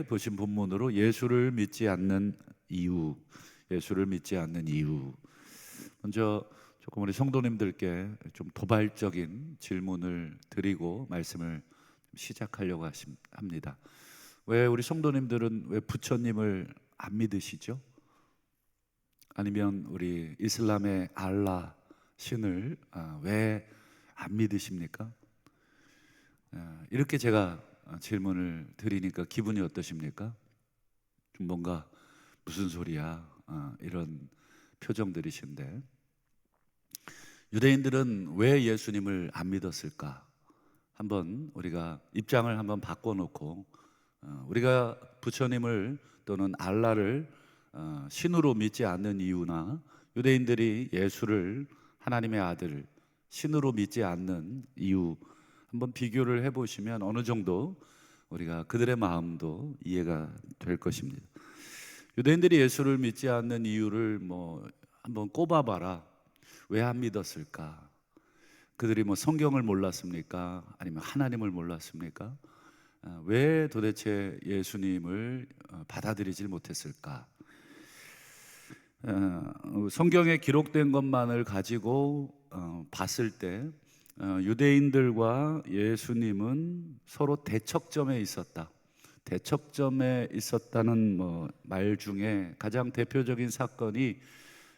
보신 본문으로 예수를 믿지 않는 이유, 예수를 믿지 않는 이유. 먼저 조금 우리 성도님들께 좀 도발적인 질문을 드리고 말씀을 시작하려고 합니다. 왜 우리 성도님들은 왜 부처님을 안 믿으시죠? 아니면 우리 이슬람의 알라 신을 왜 안 믿으십니까? 이렇게 제가 질문을 드리니까 기분이 어떠십니까? 좀 뭔가 무슨 소리야 이런 표정들이신데, 유대인들은 왜 예수님을 안 믿었을까? 한번 우리가 입장을 한번 바꿔놓고 우리가 부처님을 또는 알라를 신으로 믿지 않는 이유나 유대인들이 예수를 하나님의 아들 신으로 믿지 않는 이유 한번 비교를 해보시면 어느 정도 우리가 그들의 마음도 이해가 될 것입니다. 유대인들이 예수를 믿지 않는 이유를 한번 꼽아봐라. 왜 안 믿었을까? 그들이 성경을 몰랐습니까? 아니면 하나님을 몰랐습니까? 왜 도대체 예수님을 받아들이질 못했을까? 성경에 기록된 것만을 가지고 봤을 때 유대인들과 예수님은 서로 대척점에 있었다. 대척점에 있었다는 말 중에 가장 대표적인 사건이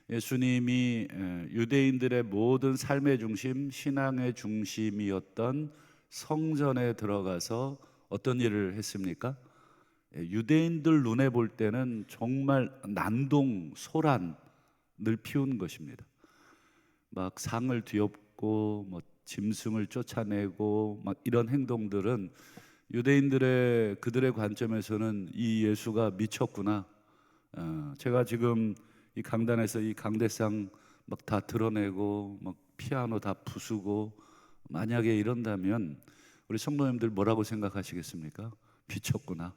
예수님이 유대인들의 모든 삶의 중심, 신앙의 중심이었던 성전에 들어가서 어떤 일을 했습니까? 유대인들 눈에 볼 때는 정말 난동, 소란을 피운 것입니다. 막 상을 뒤엎고 짐승을 쫓아내고 이런 행동들은 유대인들의 그들의 관점에서는 이 예수가 미쳤구나. 제가 지금 이 강단에서 이 강대상 다 드러내고 피아노 다 부수고 만약에 이런다면 우리 성도님들 뭐라고 생각하시겠습니까? 미쳤구나.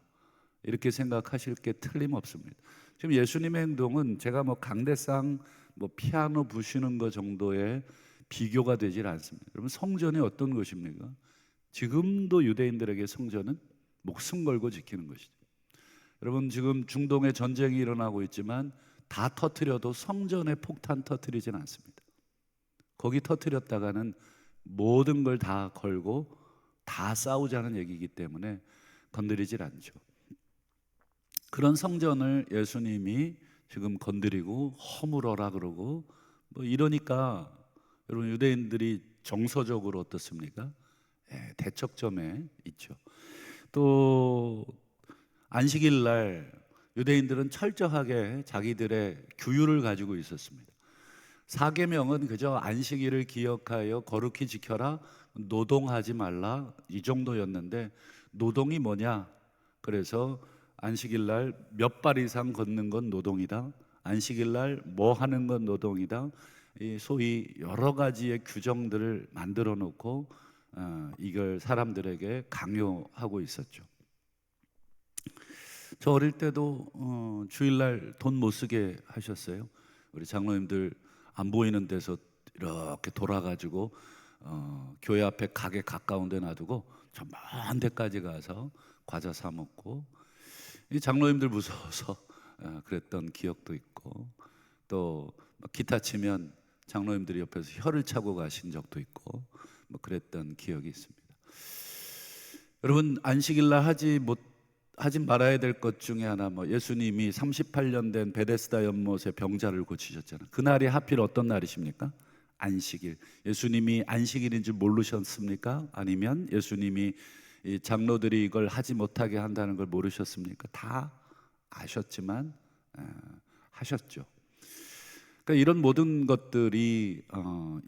이렇게 생각하실 게 틀림없습니다. 지금 예수님의 행동은 제가 강대상 피아노 부시는 것 정도의 비교가 되질 않습니다. 여러분, 성전이 어떤 것입니까? 지금도 유대인들에게 성전은 목숨 걸고 지키는 것이죠. 여러분, 지금 중동에 전쟁이 일어나고 있지만 다 터뜨려도 성전에 폭탄 터뜨리진 않습니다. 거기 터뜨렸다가는 모든 걸 다 걸고 다 싸우자는 얘기이기 때문에 건드리질 않죠. 그런 성전을 예수님이 지금 건드리고 허물어라 그러고 이러니까 여러분, 유대인들이 정서적으로 어떻습니까? 대척점에 있죠. 또 안식일 날 유대인들은 철저하게 자기들의 규율을 가지고 있었습니다. 사계명은 그저 안식일을 기억하여 거룩히 지켜라, 노동하지 말라, 이 정도였는데 노동이 뭐냐? 그래서 안식일 날 몇 발 이상 걷는 건 노동이다, 안식일 날 뭐 하는 건 노동이다, 소위 여러 가지의 규정들을 만들어 놓고 이걸 사람들에게 강요하고 있었죠. 저 어릴 때도 주일날 돈 못 쓰게 하셨어요. 우리 장로님들 안 보이는 데서 이렇게 돌아가지고 교회 앞에 가게 가까운 데 놔두고 저 먼 데까지 가서 과자 사 먹고, 이 장로님들 무서워서 그랬던 기억도 있고, 또 기타 치면 장로님들이 옆에서 혀를 차고 가신 적도 있고 그랬던 기억이 있습니다. 여러분, 안식일날 하지 말아야 될 것 중에 하나, 예수님이 38년 된 베데스다 연못의 병자를 고치셨잖아요. 그날이 하필 어떤 날이십니까? 안식일. 예수님이 안식일인 줄 모르셨습니까? 아니면 예수님이 이 장로들이 이걸 하지 못하게 한다는 걸 모르셨습니까? 다 아셨지만 하셨죠. 그러니까 이런 모든 것들이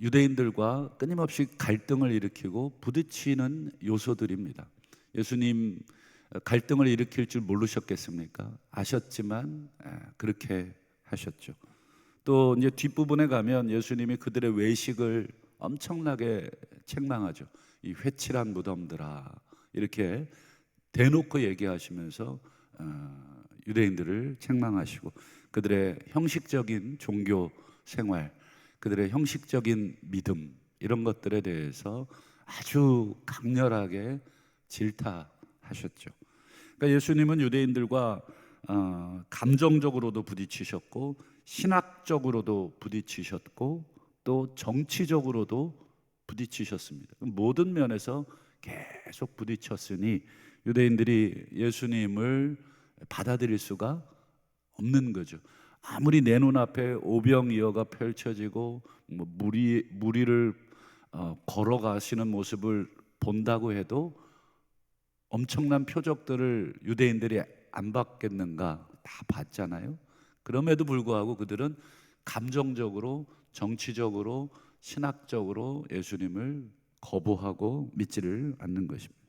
유대인들과 끊임없이 갈등을 일으키고 부딪히는 요소들입니다. 예수님 갈등을 일으킬 줄 모르셨겠습니까? 아셨지만 그렇게 하셨죠. 또 이제 뒷부분에 가면 예수님이 그들의 외식을 엄청나게 책망하죠. 이 회칠한 무덤들아, 이렇게 대놓고 얘기하시면서 유대인들을 책망하시고 그들의 형식적인 종교 생활, 그들의 형식적인 믿음, 이런 것들에 대해서 아주 강렬하게 질타하셨죠. 그러니까 예수님은 유대인들과 감정적으로도 부딪히셨고 신학적으로도 부딪히셨고 또 정치적으로도 부딪히셨습니다. 모든 면에서 계속 부딪혔으니 유대인들이 예수님을 받아들일 수가 없는 거죠. 아무리 내 눈앞에 오병이어가 펼쳐지고 뭐 무리를 걸어가시는 모습을 본다고 해도 엄청난 표적들을 유대인들이 안 받겠는가? 다 봤잖아요. 그럼에도 불구하고 그들은 감정적으로, 정치적으로, 신학적으로 예수님을 거부하고 믿지를 않는 것입니다.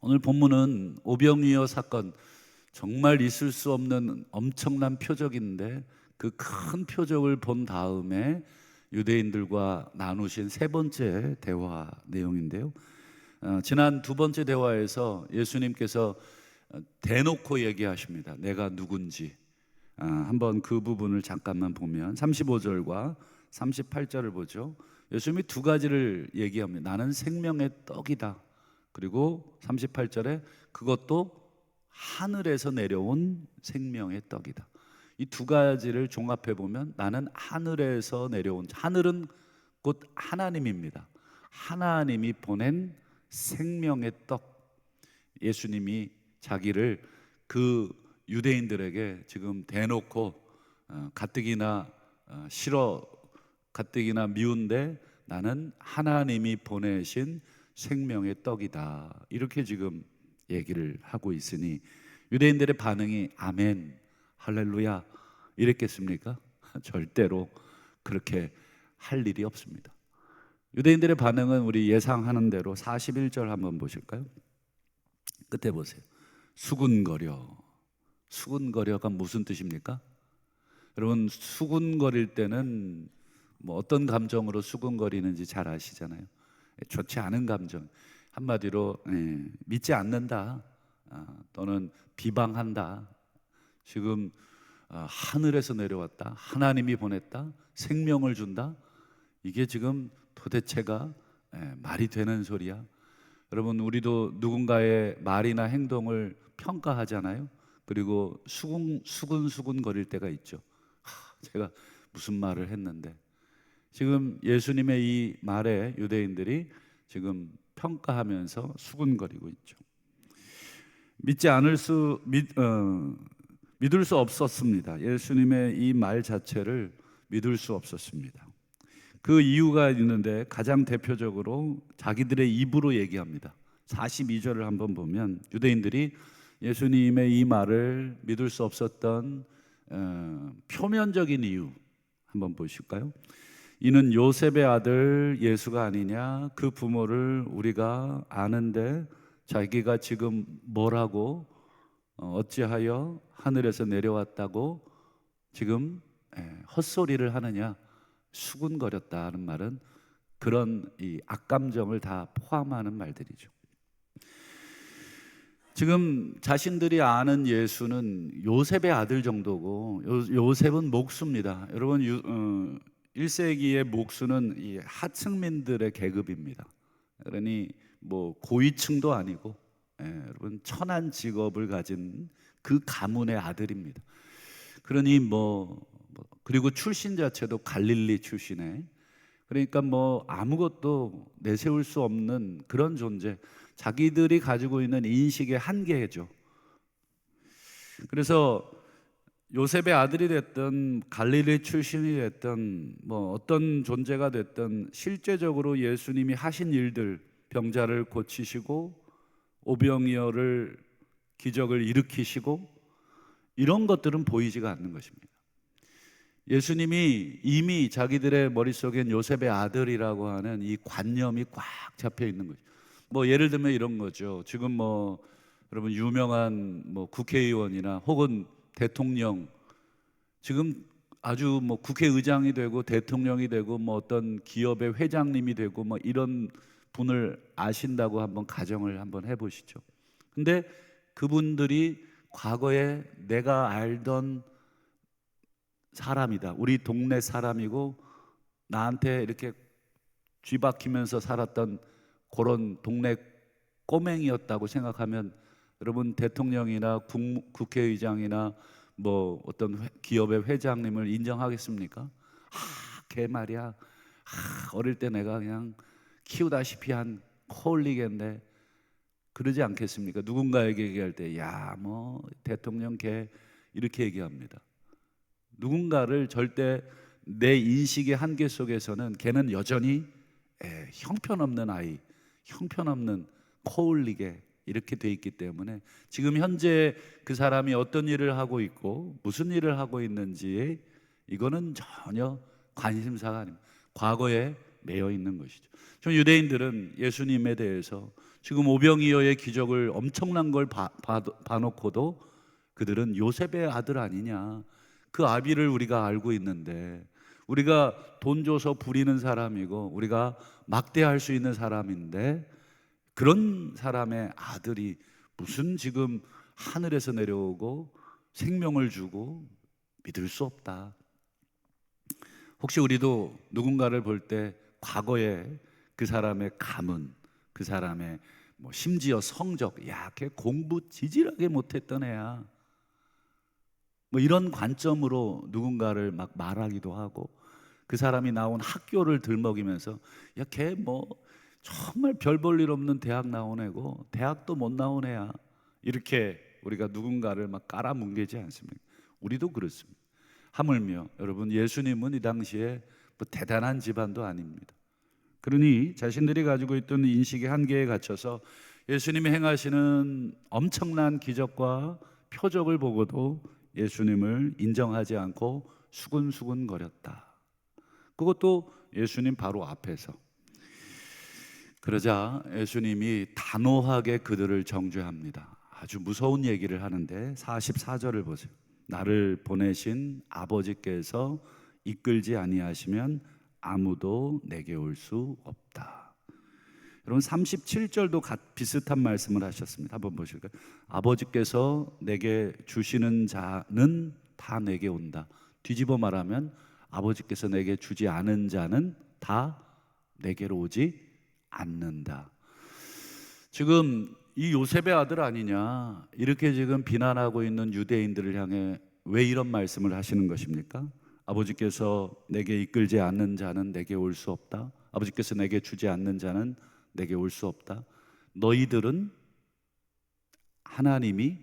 오늘 본문은 오병이어 사건, 정말 있을 수 없는 엄청난 표적인데 그 큰 표적을 본 다음에 유대인들과 나누신 세 번째 대화 내용인데요. 지난 두 번째 대화에서 예수님께서 대놓고 얘기하십니다. 내가 누군지. 한번 그 부분을 잠깐만 보면 35절과 38절을 보죠. 예수님이 두 가지를 얘기합니다. 나는 생명의 떡이다. 그리고 38절에 그것도 하늘에서 내려온 생명의 떡이다. 이 두 가지를 종합해 보면 나는 하늘에서 내려온, 하늘은 곧 하나님입니다. 하나님이 보낸 생명의 떡. 예수님이 자기를 그 유대인들에게 지금 대놓고 가뜩이나 싫어, 가뜩이나 미운데 나는 하나님이 보내신 생명의 떡이다, 이렇게 지금 얘기를 하고 있으니 유대인들의 반응이 아멘, 할렐루야 이랬겠습니까? 절대로 그렇게 할 일이 없습니다. 유대인들의 반응은 우리 예상하는 대로 41절 한번 보실까요? 끝에 보세요. 수군거려. 수군거려가 무슨 뜻입니까? 여러분, 수군거릴 때는 뭐 어떤 감정으로 수군거리는지 잘 아시잖아요. 좋지 않은 감정, 한마디로 믿지 않는다, 또는 비방한다. 지금 하늘에서 내려왔다, 하나님이 보냈다, 생명을 준다. 이게 지금 도대체가 말이 되는 소리야? 여러분, 우리도 누군가의 말이나 행동을 평가하잖아요. 그리고 수근수근 거릴 때가 있죠. 제가 무슨 말을 했는데. 지금 예수님의 이 말에 유대인들이 지금 평가하면서 수군거리고 있죠. 믿을 수 없었습니다. 예수님의 이 말 자체를 믿을 수 없었습니다. 그 이유가 있는데 가장 대표적으로 자기들의 입으로 얘기합니다. 42절을 한번 보면 유대인들이 예수님의 이 말을 믿을 수 없었던 표면적인 이유 한번 보실까요? 이는 요셉의 아들 예수가 아니냐, 그 부모를 우리가 아는데 자기가 지금 뭐라고 어찌하여 하늘에서 내려왔다고 지금 헛소리를 하느냐, 수군거렸다는 말은 그런 이 악감정을 다 포함하는 말들이죠. 지금 자신들이 아는 예수는 요셉의 아들 정도고 요셉은 목수입니다. 여러분, 1세기의 목수는 이 하층민들의 계급입니다. 그러니 뭐 고위층도 아니고 여러분 천한 직업을 가진 그 가문의 아들입니다. 그러니 그리고 출신 자체도 갈릴리 출신의, 그러니까 뭐 아무것도 내세울 수 없는 그런 존재, 자기들이 가지고 있는 인식의 한계죠. 그래서 요셉의 아들이 됐든 갈릴리 출신이 됐든 뭐 어떤 존재가 됐든 실제적으로 예수님이 하신 일들, 병자를 고치시고 오병이어를 기적을 일으키시고 이런 것들은 보이지가 않는 것입니다. 예수님이 이미 자기들의 머릿속엔 요셉의 아들이라고 하는 이 관념이 꽉 잡혀 있는 거죠. 뭐 예를 들면 이런 거죠. 지금 뭐 여러분 유명한 뭐 국회의원이나 혹은 대통령, 지금 아주 뭐 국회의장이 되고 대통령이 되고 뭐 어떤 기업의 회장님이 되고 뭐 이런 분을 아신다고 한번 가정을 한번 해보시죠. 근데 그분들이 과거에 내가 알던 사람이다, 우리 동네 사람이고 나한테 이렇게 쥐박히면서 살았던 그런 동네 꼬맹이였다고 생각하면 여러분 대통령이나 국회의장이나 뭐 어떤 기업의 회장님을 인정하겠습니까? 걔 말이야. 어릴 때 내가 그냥 키우다시피 한 콜리겐데 그러지 않겠습니까? 누군가에게 얘기할 때 야, 뭐 대통령 걔 이렇게 얘기합니다. 누군가를 절대 내 인식의 한계 속에서는 걔는 여전히 형편없는 아이, 형편없는 코올리게 이렇게 돼 있기 때문에 지금 현재 그 사람이 어떤 일을 하고 있고 무슨 일을 하고 있는지 이거는 전혀 관심사가 아닙니다. 과거에 매여 있는 것이죠. 좀 유대인들은 예수님에 대해서 지금 오병이어의 기적을 엄청난 걸 봐놓고도 그들은 요셉의 아들 아니냐, 그 아비를 우리가 알고 있는데 우리가 돈 줘서 부리는 사람이고 우리가 막대할 수 있는 사람인데 그런 사람의 아들이 무슨 지금 하늘에서 내려오고 생명을 주고 믿을 수 없다. 혹시 우리도 누군가를 볼 때 과거에 그 사람의 가문, 그 사람의 뭐 심지어 성적, 야, 걔 공부 지질하게 못했던 애야, 뭐 이런 관점으로 누군가를 막 말하기도 하고 그 사람이 나온 학교를 들먹이면서 야, 걔 뭐 정말 별 볼 일 없는 대학 나온 애고 대학도 못 나온 애야, 이렇게 우리가 누군가를 막 깔아뭉개지 않습니까? 우리도 그렇습니다. 하물며 여러분 예수님은 이 당시에 뭐 대단한 집안도 아닙니다. 그러니 자신들이 가지고 있던 인식의 한계에 갇혀서 예수님이 행하시는 엄청난 기적과 표적을 보고도 예수님을 인정하지 않고 수근수근 거렸다. 그것도 예수님 바로 앞에서. 그러자 예수님이 단호하게 그들을 정죄합니다. 아주 무서운 얘기를 하는데 44절을 보세요. 나를 보내신 아버지께서 이끌지 아니하시면 아무도 내게 올 수 없다. 여러분 37절도 비슷한 말씀을 하셨습니다. 한번 보실까요? 아버지께서 내게 주시는 자는 다 내게 온다. 뒤집어 말하면 아버지께서 내게 주지 않은 자는 다 내게로 오지 않는다. 지금 이 요셉의 아들 아니냐 이렇게 지금 비난하고 있는 유대인들을 향해 왜 이런 말씀을 하시는 것입니까? 아버지께서 내게 이끌지 않는 자는 내게 올 수 없다. 아버지께서 내게 주지 않는 자는 내게 올 수 없다. 너희들은 하나님이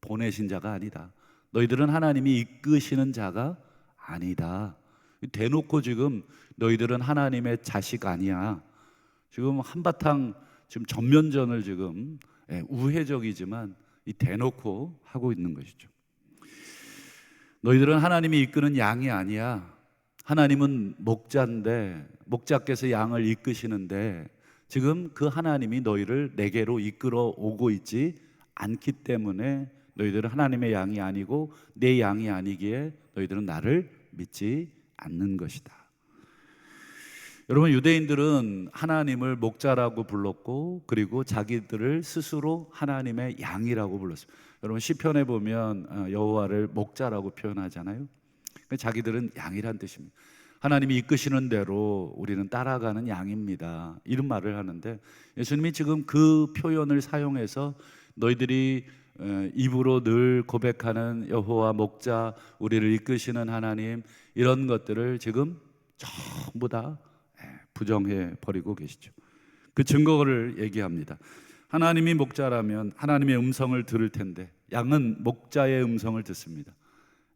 보내신 자가 아니다. 너희들은 하나님이 이끄시는 자가 아니다. 대놓고 지금 너희들은 하나님의 자식 아니야. 지금 한바탕 지금 전면전을 지금 우회적이지만 이 대놓고 하고 있는 것이죠. 너희들은 하나님이 이끄는 양이 아니야. 하나님은 목자인데 목자께서 양을 이끄시는데 지금 그 하나님이 너희를 내게로 이끌어 오고 있지 않기 때문에 너희들은 하나님의 양이 아니고 내 양이 아니기에 너희들은 나를 믿지 않는 것이다. 여러분 유대인들은 하나님을 목자라고 불렀고 그리고 자기들을 스스로 하나님의 양이라고 불렀습니다. 여러분 시편에 보면 여호와를 목자라고 표현하잖아요. 자기들은 양이란 뜻입니다. 하나님이 이끄시는 대로 우리는 따라가는 양입니다, 이런 말을 하는데 예수님이 지금 그 표현을 사용해서 너희들이 입으로 늘 고백하는 여호와 목자, 우리를 이끄시는 하나님, 이런 것들을 지금 전부 다 부정해 버리고 계시죠. 그 증거를 얘기합니다. 하나님이 목자라면 하나님의 음성을 들을 텐데 양은 목자의 음성을 듣습니다.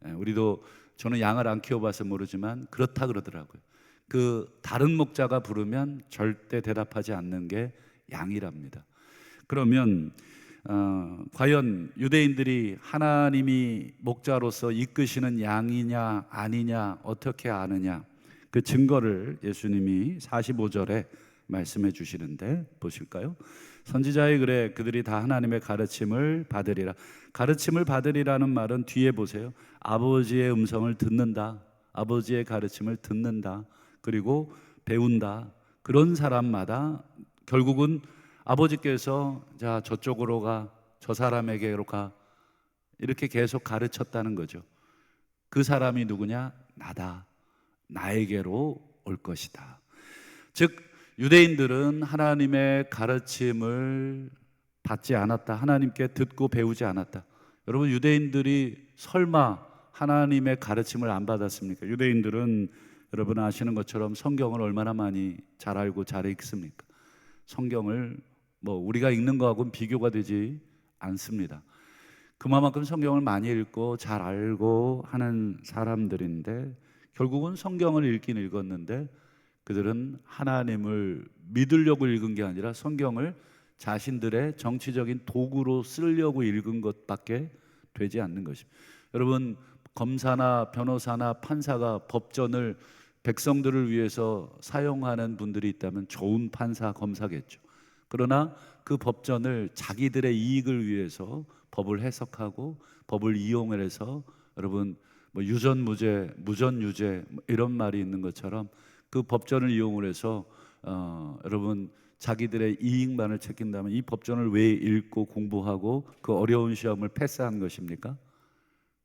우리도 저는 양을 안 키워봐서 모르지만 그렇다 그러더라고요. 그 다른 목자가 부르면 절대 대답하지 않는 게 양이랍니다. 그러면 과연 유대인들이 하나님이 목자로서 이끄시는 양이냐 아니냐 어떻게 아느냐, 그 증거를 예수님이 45절에 말씀해 주시는데 보실까요? 선지자의 글에 그들이 다 하나님의 가르침을 받으리라. 가르침을 받으리라는 말은 뒤에 보세요. 아버지의 음성을 듣는다, 아버지의 가르침을 듣는다, 그리고 배운다. 그런 사람마다 결국은 아버지께서 자 저쪽으로 가, 저 사람에게로 가, 이렇게 계속 가르쳤다는 거죠. 그 사람이 누구냐? 나다. 나에게로 올 것이다. 즉 유대인들은 하나님의 가르침을 받지 않았다. 하나님께 듣고 배우지 않았다. 여러분, 유대인들이 설마 하나님의 가르침을 안 받았습니까? 유대인들은 여러분 아시는 것처럼 성경을 얼마나 많이 잘 알고 잘 읽습니까? 성경을 뭐 우리가 읽는 거하고는 비교가 되지 않습니다. 그만큼 성경을 많이 읽고 잘 알고 하는 사람들인데, 결국은 성경을 읽긴 읽었는데 그들은 하나님을 믿으려고 읽은 게 아니라 성경을 자신들의 정치적인 도구로 쓰려고 읽은 것밖에 되지 않는 것입니다. 여러분, 검사나 변호사나 판사가 법전을 백성들을 위해서 사용하는 분들이 있다면 좋은 판사, 검사겠죠. 그러나 그 법전을 자기들의 이익을 위해서 법을 해석하고 법을 이용해서, 여러분 뭐 유전무죄, 무전유죄 이런 말이 있는 것처럼 그 법전을 이용을 해서 여러분 자기들의 이익만을 챙긴다면 이 법전을 왜 읽고 공부하고 그 어려운 시험을 패스한 것입니까?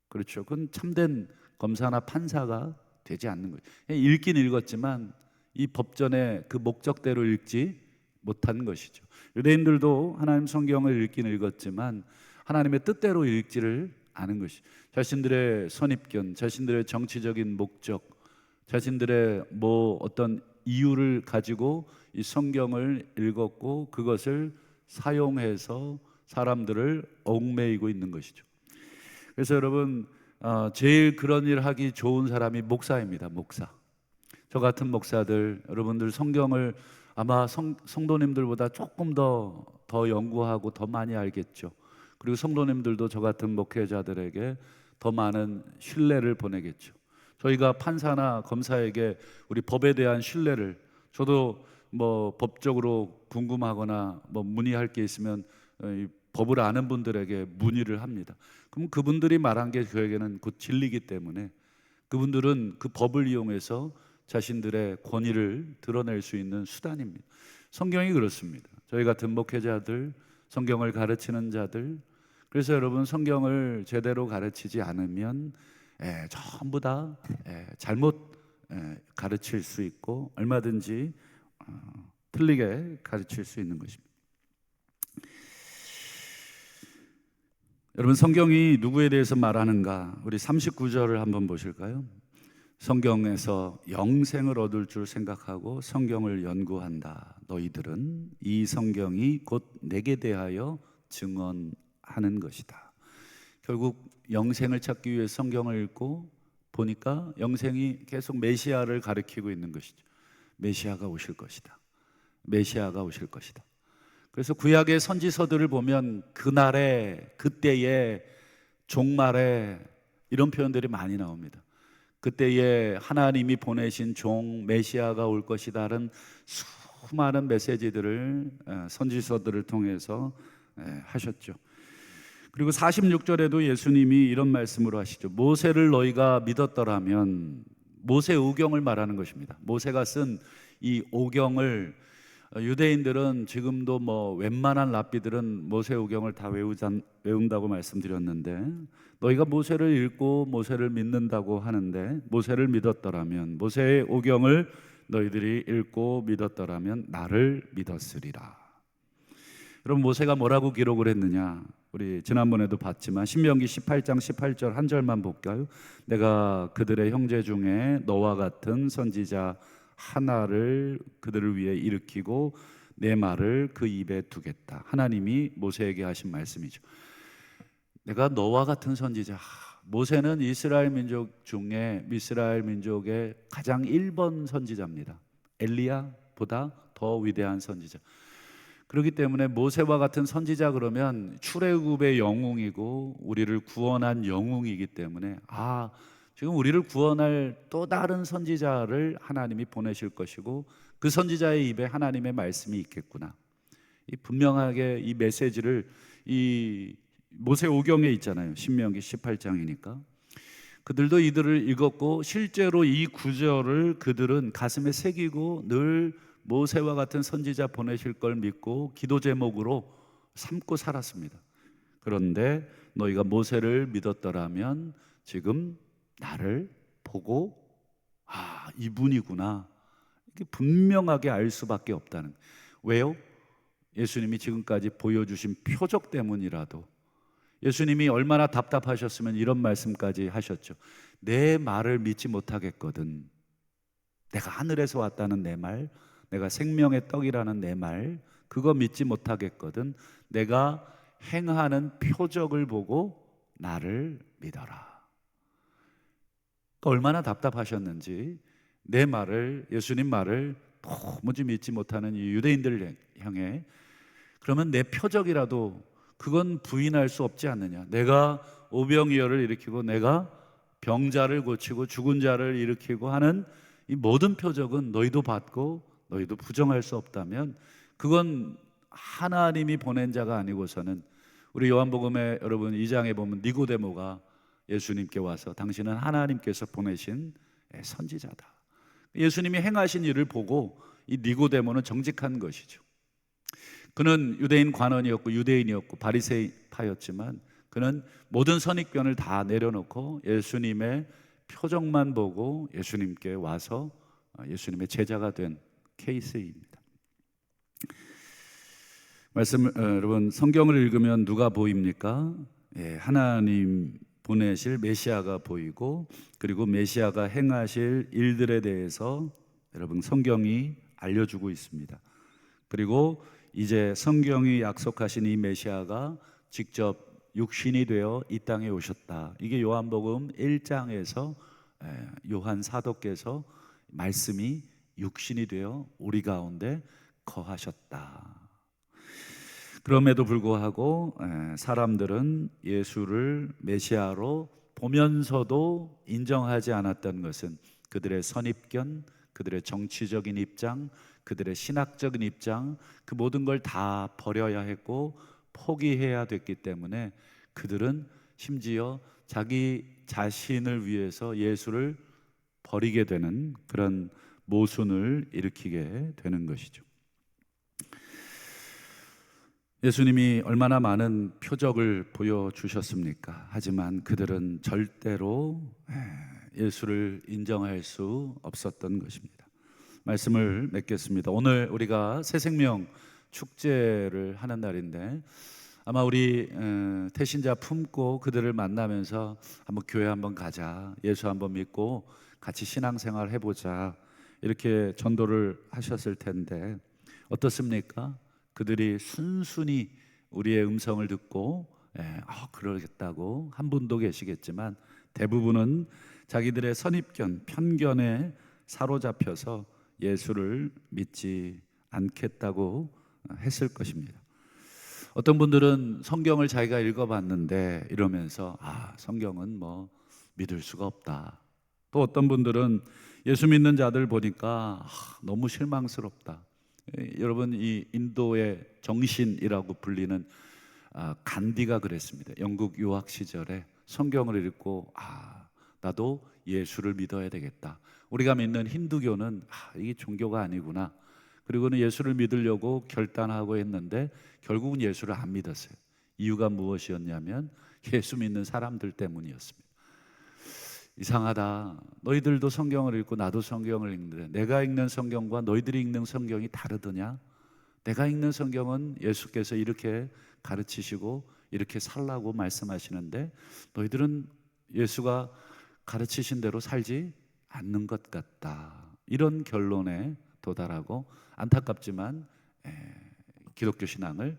그렇죠. 그건 참된 검사나 판사가 되지 않는 거예요. 읽긴 읽었지만 이 법전의 그 목적대로 읽지 못한 것이죠. 유대인들도 하나님 성경을 읽긴 읽었지만 하나님의 뜻대로 읽지를 않은 것이, 자신들의 선입견, 자신들의 정치적인 목적, 자신들의 뭐 어떤 이유를 가지고 이 성경을 읽었고 그것을 사용해서 사람들을 얽매이고 있는 것이죠. 그래서 여러분, 제일 그런 일 하기 좋은 사람이 목사입니다. 목사. 저 같은 목사들, 여러분들 성경을 아마 성도님들보다 조금 더 연구하고 더 많이 알겠죠. 그리고 성도님들도 저 같은 목회자들에게 더 많은 신뢰를 보내겠죠. 저희가 판사나 검사에게 우리 법에 대한 신뢰를, 저도 뭐 법적으로 궁금하거나 뭐 문의할 게 있으면 이 법을 아는 분들에게 문의를 합니다. 그럼 그분들이 말한 게 저에게는 곧 진리이기 때문에 그분들은 그 법을 이용해서 자신들의 권위를 드러낼 수 있는 수단입니다. 성경이 그렇습니다. 저희 같은 목회자들, 성경을 가르치는 자들, 그래서 여러분 성경을 제대로 가르치지 않으면 전부 다 잘못 가르칠 수 있고 얼마든지 틀리게 가르칠 수 있는 것입니다. 여러분, 성경이 누구에 대해서 말하는가? 우리 39절을 한번 보실까요? 성경에서 영생을 얻을 줄 생각하고 성경을 연구한다. 너희들은 이 성경이 곧 내게 대하여 증언하는 것이다. 결국 영생을 찾기 위해 성경을 읽고 보니까 영생이 계속 메시아를 가리키고 있는 것이죠. 메시아가 오실 것이다. 메시아가 오실 것이다. 그래서 구약의 선지서들을 보면 그날에, 그때에, 종말에 이런 표현들이 많이 나옵니다. 그때에 하나님이 보내신 종 메시아가 올 것이다라는 수많은 메시지들을 선지서들을 통해서 하셨죠. 그리고 46절에도 예수님이 이런 말씀으로 하시죠. 모세를 너희가 믿었더라면, 모세 오경을 말하는 것입니다. 모세가 쓴 이 오경을 유대인들은 지금도 뭐 웬만한 랍비들은 모세 오경을 다 외운다고 말씀드렸는데, 너희가 모세를 읽고 모세를 믿는다고 하는데, 모세를 믿었더라면, 모세의 오경을 너희들이 읽고 믿었더라면 나를 믿었으리라. 여러분, 모세가 뭐라고 기록을 했느냐? 우리 지난번에도 봤지만 신명기 18장 18절 한 절만 볼까요? 내가 그들의 형제 중에 너와 같은 선지자 하나를 그들을 위해 일으키고 내 말을 그 입에 두겠다. 하나님이 모세에게 하신 말씀이죠. 내가 너와 같은 선지자. 모세는 이스라엘 민족 중에 이스라엘 민족의 가장 1번 선지자입니다. 엘리야보다 더 위대한 선지자. 그렇기 때문에 모세와 같은 선지자 그러면 출애굽의 영웅이고 우리를 구원한 영웅이기 때문에 지금 우리를 구원할 또 다른 선지자를 하나님이 보내실 것이고 그 선지자의 입에 하나님의 말씀이 있겠구나. 분명하게 이 메시지를 이 모세 오경에 있잖아요. 신명기 18장이니까 그들도 이들을 읽었고 실제로 이 구절을 그들은 가슴에 새기고 늘 모세와 같은 선지자 보내실 걸 믿고 기도 제목으로 삼고 살았습니다. 그런데 너희가 모세를 믿었더라면 지금 나를 보고 이분이구나 이렇게 분명하게 알 수밖에 없다는. 왜요? 예수님이 지금까지 보여주신 표적 때문이라도 예수님이 얼마나 답답하셨으면 이런 말씀까지 하셨죠. 내 말을 믿지 못하겠거든. 내가 하늘에서 왔다는 내 말, 내가 생명의 떡이라는 내 말, 그거 믿지 못하겠거든. 내가 행하는 표적을 보고 나를 믿어라. 얼마나 답답하셨는지 내 말을, 예수님 말을 도무지 믿지 못하는 이 유대인들을 향해, 그러면 내 표적이라도 그건 부인할 수 없지 않느냐. 내가 오병이어를 일으키고 내가 병자를 고치고 죽은 자를 일으키고 하는 이 모든 표적은 너희도 받고 너희도 부정할 수 없다면 그건 하나님이 보낸 자가 아니고서는, 우리 요한복음에 여러분 2장에 보면 니고데모가 예수님께 와서 당신은 하나님께서 보내신 선지자다. 예수님이 행하신 일을 보고 이 니고데모는 정직한 것이죠. 그는 유대인 관원이었고 유대인이었고 바리새파였지만 그는 모든 선입견을 다 내려놓고 예수님의 표적만 보고 예수님께 와서 예수님의 제자가 된 케이스입니다. 여러분 성경을 읽으면 누가 보입니까? 하나님 보내실 메시아가 보이고, 그리고 메시아가 행하실 일들에 대해서 여러분 성경이 알려주고 있습니다. 그리고 이제 성경이 약속하신 이 메시아가 직접 육신이 되어 이 땅에 오셨다. 이게 요한복음 1장에서 요한 사도께서 말씀이 육신이 되어 우리 가운데 거하셨다. 그럼에도 불구하고 사람들은 예수를 메시아로 보면서도 인정하지 않았던 것은 그들의 선입견, 그들의 정치적인 입장, 그들의 신학적인 입장, 그 모든 걸 다 버려야 했고 포기해야 됐기 때문에 그들은 심지어 자기 자신을 위해서 예수를 버리게 되는 그런 모순을 일으키게 되는 것이죠. 예수님이 얼마나 많은 표적을 보여주셨습니까? 하지만 그들은 절대로 예수를 인정할 수 없었던 것입니다. 말씀을 맺겠습니다. 오늘 우리가 새생명 축제를 하는 날인데 아마 우리 태신자 품고 그들을 만나면서 한번 교회 한번 가자, 예수 한번 믿고 같이 신앙생활 해보자, 이렇게 전도를 하셨을 텐데 어떻습니까? 그들이 순순히 우리의 음성을 듣고 그러겠다고 한 분도 계시겠지만 대부분은 자기들의 선입견, 편견에 사로잡혀서 예수를 믿지 않겠다고 했을 것입니다. 어떤 분들은 성경을 자기가 읽어봤는데 이러면서 성경은 뭐 믿을 수가 없다. 또 어떤 분들은 예수 믿는 자들 보니까 너무 실망스럽다. 여러분 이 인도의 정신이라고 불리는 간디가 그랬습니다. 영국 유학 시절에 성경을 읽고 나도 예수를 믿어야 되겠다. 우리가 믿는 힌두교는 이게 종교가 아니구나. 그리고는 예수를 믿으려고 결단하고 했는데 결국은 예수를 안 믿었어요. 이유가 무엇이었냐면 예수 믿는 사람들 때문이었습니다. 이상하다. 너희들도 성경을 읽고 나도 성경을 읽는데 내가 읽는 성경과 너희들이 읽는 성경이 다르더냐? 내가 읽는 성경은 예수께서 이렇게 가르치시고 이렇게 살라고 말씀하시는데 너희들은 예수가 가르치신 대로 살지 않는 것 같다. 이런 결론에 도달하고 안타깝지만 기독교 신앙을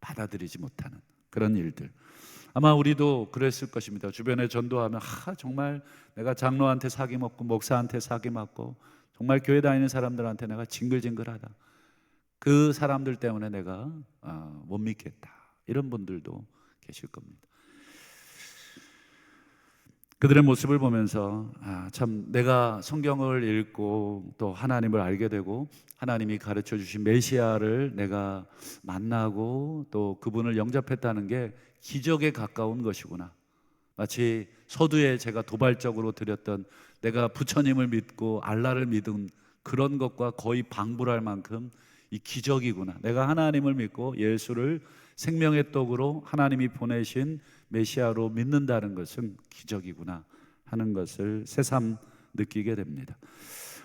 받아들이지 못하는 그런 일들, 아마 우리도 그랬을 것입니다. 주변에 전도하면 정말 내가 장로한테 사기먹고 목사한테 사기맞고 정말 교회 다니는 사람들한테 내가 징글징글하다. 그 사람들 때문에 내가 못 믿겠다. 이런 분들도 계실 겁니다. 그들의 모습을 보면서 참 내가 성경을 읽고 또 하나님을 알게 되고 하나님이 가르쳐 주신 메시아를 내가 만나고 또 그분을 영접했다는 게 기적에 가까운 것이구나. 마치 서두에 제가 도발적으로 드렸던 내가 부처님을 믿고 알라를 믿은 그런 것과 거의 방불할 만큼 이 기적이구나. 내가 하나님을 믿고 예수를 생명의 떡으로 하나님이 보내신 메시아로 믿는다는 것은 기적이구나 하는 것을 새삼 느끼게 됩니다.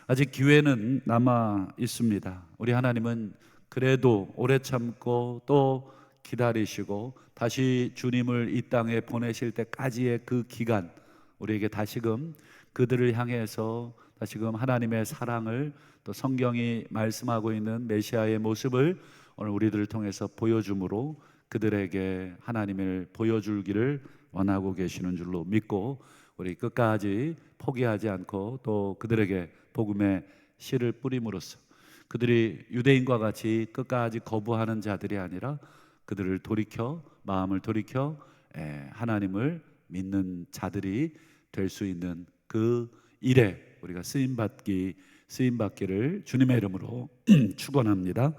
아직 기회는 남아 있습니다. 우리 하나님은 그래도 오래 참고 또 기다리시고 다시 주님을 이 땅에 보내실 때까지의 그 기간, 우리에게 다시금 그들을 향해서 다시금 하나님의 사랑을, 또 성경이 말씀하고 있는 메시아의 모습을 오늘 우리들을 통해서 보여줌으로 그들에게 하나님을 보여줄기를 원하고 계시는 줄로 믿고, 우리 끝까지 포기하지 않고 또 그들에게 복음의 씨를 뿌림으로써 그들이 유대인과 같이 끝까지 거부하는 자들이 아니라 그들을 돌이켜, 마음을 돌이켜 하나님을 믿는 자들이 될 수 있는 그 일에 우리가 쓰임받기를 주님의 이름으로 축원합니다.